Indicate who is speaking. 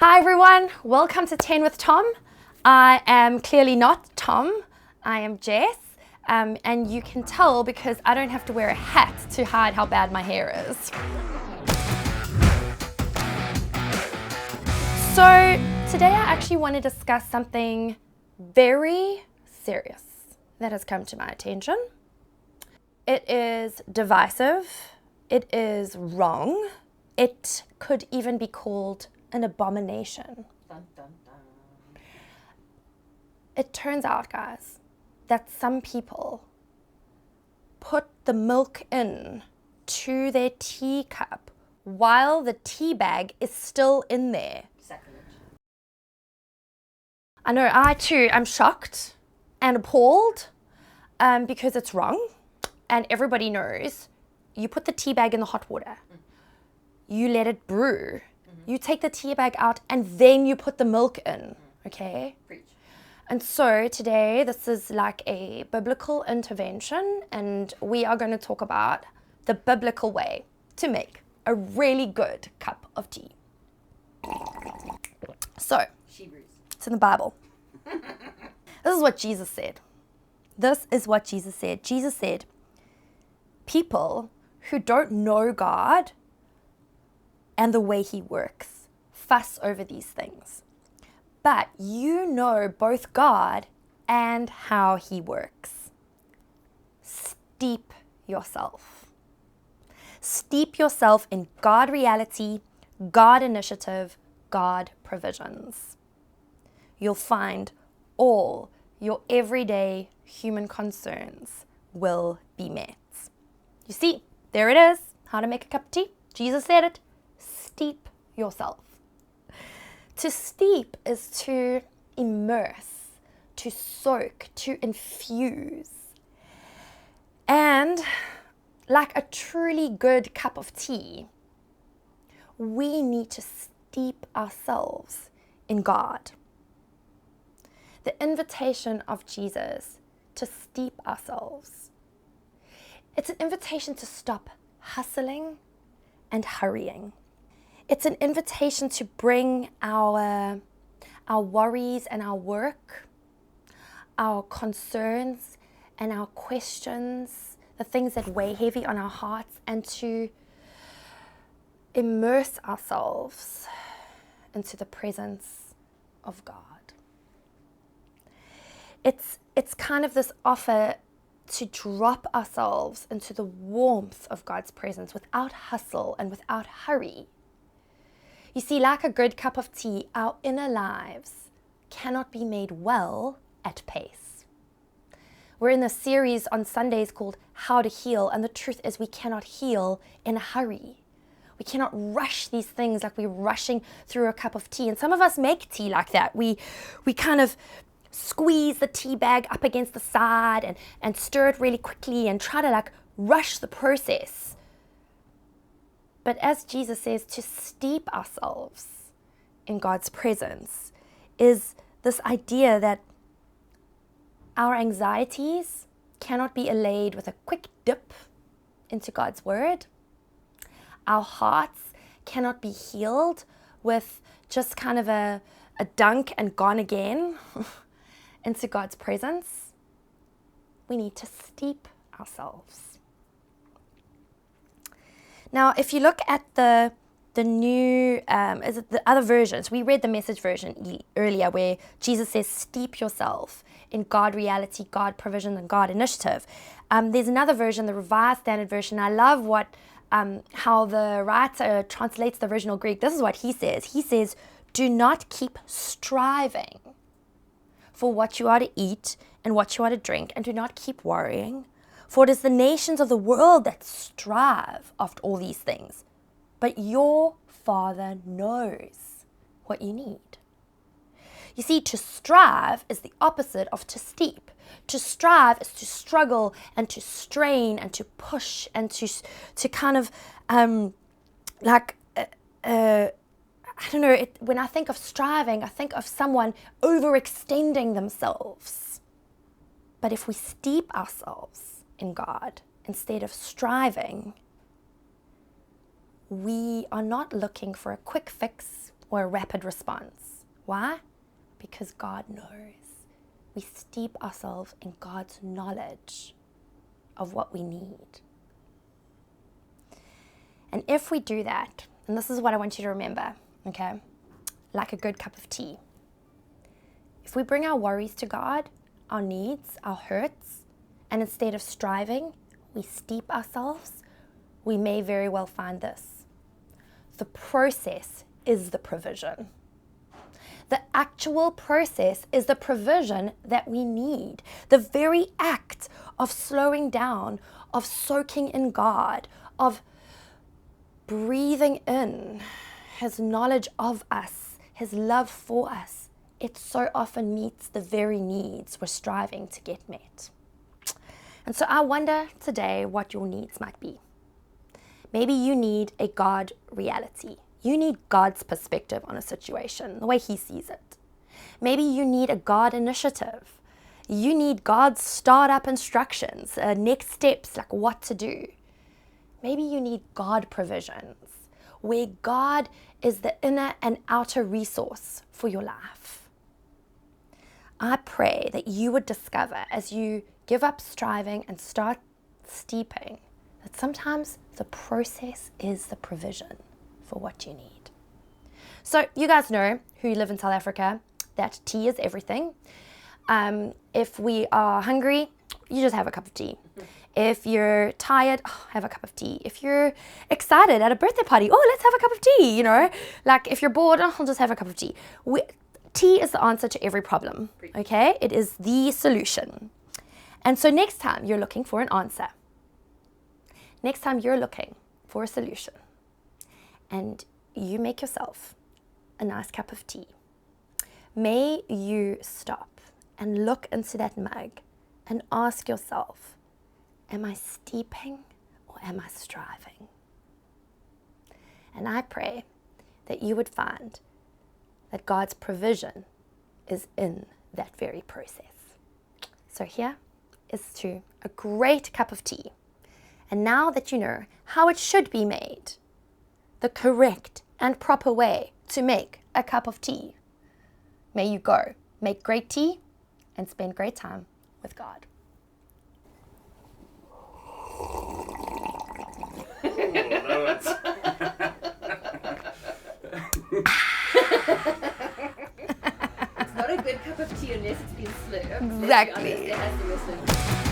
Speaker 1: Hi everyone, welcome to 10 with Tom. I am clearly not Tom, I am Jess, and you can tell because I don't have to wear a hat to hide how bad my hair is. So today I actually want to discuss something very serious that has come to my attention. It is divisive, it is wrong, it could even be called an abomination.
Speaker 2: Dun, dun, dun.
Speaker 1: It turns out, guys, that some people put the milk in to their teacup while the tea bag is still in there.
Speaker 2: Sacrilege.
Speaker 1: I know, I too am shocked and appalled because it's wrong, and everybody knows you put the tea bag in the hot water, you let it brew, you take the tea bag out, and then you put the milk in, okay?
Speaker 2: Preach.
Speaker 1: And so today, this is like a biblical intervention, and we are going to talk about the biblical way to make a really good cup of tea. So,
Speaker 2: Hebrews.
Speaker 1: it's in the Bible. This is what Jesus said. This is what Jesus said. Jesus said, people who don't know God and the way He works fuss over these things. But you know both God and how He works. Steep yourself. Steep yourself in God reality, God initiative, God provisions. You'll find all your everyday human concerns will be met. You see, there it is, how to make a cup of tea. Jesus said it. Steep yourself. To steep is to immerse, to soak, to infuse. And like a truly good cup of tea, we need to steep ourselves in God. The invitation of Jesus to steep ourselves. It's an invitation to stop hustling and hurrying. It's an invitation to bring our worries and our work, our concerns and our questions, the things that weigh heavy on our hearts, and to immerse ourselves into the presence of God. It's kind of this offer to drop ourselves into the warmth of God's presence without hustle and without hurry. You see, like a good cup of tea, our inner lives cannot be made well at pace. We're in a series on Sundays called How to Heal, and the truth is we cannot heal in a hurry. We cannot rush these things like we're rushing through a cup of tea. And some of us make tea like that. We kind of squeeze the tea bag up against the side and stir it really quickly and try to like rush the process. But as Jesus says, to steep ourselves in God's presence is this idea that our anxieties cannot be allayed with a quick dip into God's word. Our hearts cannot be healed with just kind of a dunk and gone again into God's presence. We need to steep ourselves. Now, if you look at the new, the other versions, we read the Message version earlier where Jesus says, steep yourself in God reality, God provision, and God initiative. There's another version, the Revised Standard Version. I love how the writer translates the original Greek. This is what he says. He says, do not keep striving for what you are to eat and what you are to drink, and do not keep worrying. For it is the nations of the world that strive after all these things. But your Father knows what you need. You see, to strive is the opposite of to steep. To strive is to struggle and to strain and to push and to kind of I don't know, when I think of striving, I think of someone overextending themselves. But if we steep ourselves in God instead of striving, we are not looking for a quick fix or a rapid response. Why? Because God knows. We steep ourselves in God's knowledge of what we need. And if we do that, and this is what I want you to remember, okay? Like a good cup of tea. If we bring our worries to God, our needs, our hurts, and instead of striving, we steep ourselves, we may very well find this. The process is the provision. The actual process is the provision that we need. The very act of slowing down, of soaking in God, of breathing in His knowledge of us, His love for us, it so often meets the very needs we're striving to get met. And so I wonder today what your needs might be. Maybe you need a God reality. You need God's perspective on a situation, the way He sees it. Maybe you need a God initiative. You need God's startup instructions, next steps, like what to do. Maybe you need God provisions, where God is the inner and outer resource for your life. I pray that you would discover as you give up striving and start steeping, that sometimes the process is the provision for what you need. So you guys know, who live in South Africa, that tea is everything. If we are hungry, you just have a cup of tea. If you're tired, have a cup of tea. If you're excited at a birthday party, let's have a cup of tea, you know. Like if you're bored, I'll just have a cup of tea. Tea is the answer to every problem, okay? It is the solution. And so next time you're looking for an answer, next time you're looking for a solution, and you make yourself a nice cup of tea, may you stop and look into that mug and ask yourself, am I steeping or am I striving? And I pray that you would find that God's provision is in that very process. So here is to a great cup of tea. And now that you know how it should be made, the correct and proper way to make a cup of tea, may you go make great tea and spend great time with God.
Speaker 2: It's not a good cup of tea unless it's been slurped.
Speaker 1: Exactly.
Speaker 2: Unless there has to be a slurp.